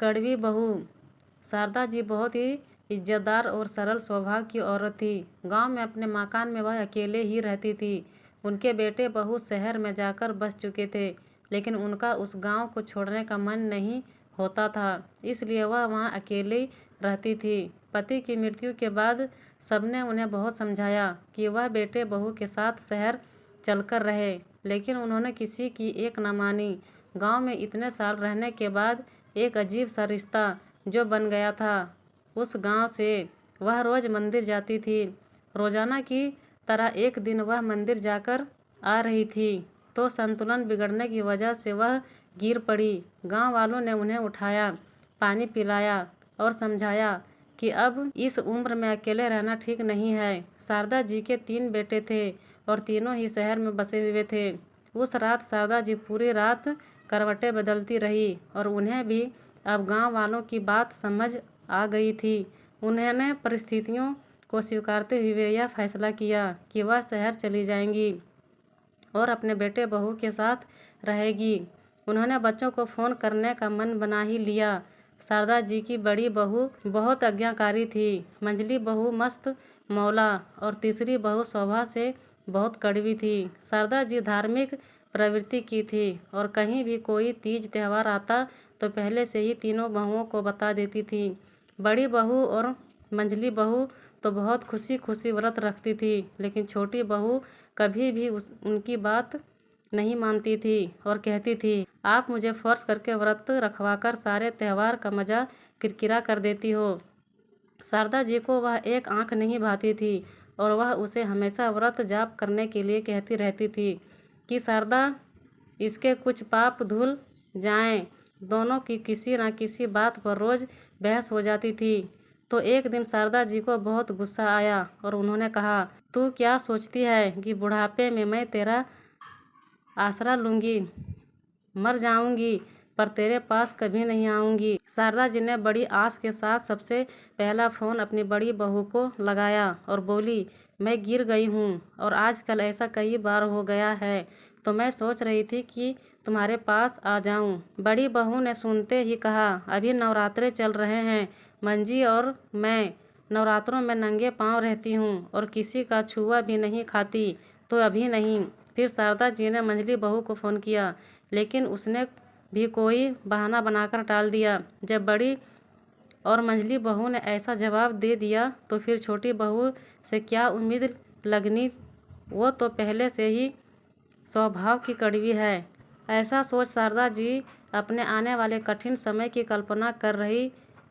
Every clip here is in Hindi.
कड़वी बहू। शारदा जी बहुत ही इज्जतदार और सरल स्वभाव की औरत थी। गांव में अपने मकान में वह अकेले ही रहती थी। उनके बेटे बहू शहर में जाकर बस चुके थे, लेकिन उनका उस गांव को छोड़ने का मन नहीं होता था, इसलिए वह वहां अकेली रहती थी। पति की मृत्यु के बाद सबने उन्हें बहुत समझाया कि वह बेटे बहू के साथ शहर चलकर रहे, लेकिन उन्होंने किसी की एक न मानी। गांव में इतने साल रहने के बाद एक अजीब सा रिश्ता जो बन गया था। उस गांव से वह रोज मंदिर जाती थी। रोजाना की तरह एक दिन वह मंदिर जाकर आ रही थी तो संतुलन बिगड़ने की वजह से वह गिर पड़ी। गांव वालों ने उन्हें उठाया, पानी पिलाया और समझाया कि अब इस उम्र में अकेले रहना ठीक नहीं है। शारदा जी के 3 बेटे थे और तीनों ही शहर में बसे हुए थे। उस रात शारदा जी पूरी रात करवटें बदलती रही और उन्हें भी अब गांव वालों की बात समझ आ गई थी। उन्होंने परिस्थितियों को स्वीकारते हुए यह फैसला किया कि वह शहर चली जाएंगी और अपने बेटे बहू के साथ रहेगी। उन्होंने बच्चों को फ़ोन करने का मन बना ही लिया। शारदा जी की बड़ी बहू बहुत आज्ञाकारी थी, मंझली बहू मस्त मौला और तीसरी बहू स्वभाव से बहुत कड़वी थी। शारदा जी धार्मिक प्रवृत्ति की थी और कहीं भी कोई तीज त्यौहार आता तो पहले से ही तीनों बहुओं को बता देती थी। बड़ी बहू और मंझली बहू तो बहुत खुशी खुशी व्रत रखती थी, लेकिन छोटी बहू कभी भी उनकी बात नहीं मानती थी और कहती थी, आप मुझे फोर्स करके व्रत रखवाकर सारे त्यौहार का मज़ा किरकिरा कर देती हो। शारदा जी को वह एक आंख नहीं भाती थी और वह उसे हमेशा व्रत जाप करने के लिए कहती रहती थी कि शारदा, इसके कुछ पाप धुल जाएं। दोनों की किसी न किसी बात पर रोज़ बहस हो जाती थी। तो एक दिन शारदा जी को बहुत गुस्सा आया और उन्होंने कहा, तू क्या सोचती है कि बुढ़ापे में मैं तेरा आसरा लूँगी? मर जाऊँगी पर तेरे पास कभी नहीं आऊँगी। शारदा जी ने बड़ी आस के साथ सबसे पहला फ़ोन अपनी बड़ी बहू को लगाया और बोली, मैं गिर गई हूँ और आजकल ऐसा कई बार हो गया है, तो मैं सोच रही थी कि तुम्हारे पास आ जाऊं। बड़ी बहू ने सुनते ही कहा, अभी नवरात्रे चल रहे हैं, मंजी और मैं नवरात्रों में नंगे पांव रहती हूँ और किसी का छुआ भी नहीं खाती, तो अभी नहीं। फिर शारदा जी ने मंझली बहू को फ़ोन किया, लेकिन उसने भी कोई बहाना बनाकर टाल दिया। जब बड़ी और मंझली बहू ने ऐसा जवाब दे दिया तो फिर छोटी बहू से क्या उम्मीद लगनी, वो तो पहले से ही स्वभाव की कड़वी है। ऐसा सोच शारदा जी अपने आने वाले कठिन समय की कल्पना कर रही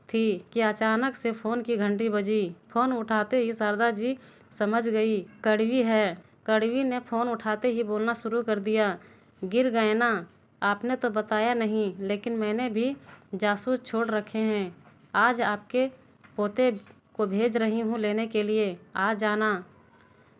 थी कि अचानक से फ़ोन की घंटी बजी। फ़ोन उठाते ही शारदा जी समझ गई कड़वी है। कड़वी ने फ़ोन उठाते ही बोलना शुरू कर दिया, गिर गए ना? आपने तो बताया नहीं, लेकिन मैंने भी जासूस छोड़ रखे हैं। आज आपके पोते को भेज रही हूँ लेने के लिए, आ जाना,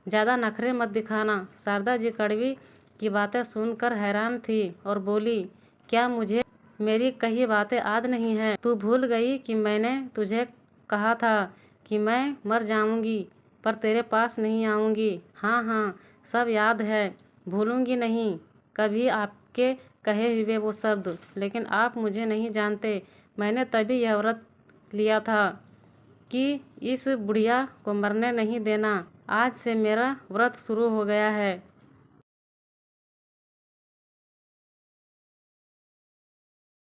ज़्यादा नखरे मत दिखाना। शारदा जी कड़वी की बातें सुनकर हैरान थी और बोली, क्या मुझे मेरी कही बातें याद नहीं है? तू भूल गई कि मैंने तुझे कहा था कि मैं मर जाऊंगी पर तेरे पास नहीं आऊंगी? हाँ हाँ, सब याद है, भूलूंगी नहीं कभी आपके कहे हुए वो शब्द, लेकिन आप मुझे नहीं जानते। मैंने तभी यह व्रत लिया था कि इस बुढ़िया को मरने नहीं देना। आज से मेरा व्रत शुरू हो गया है।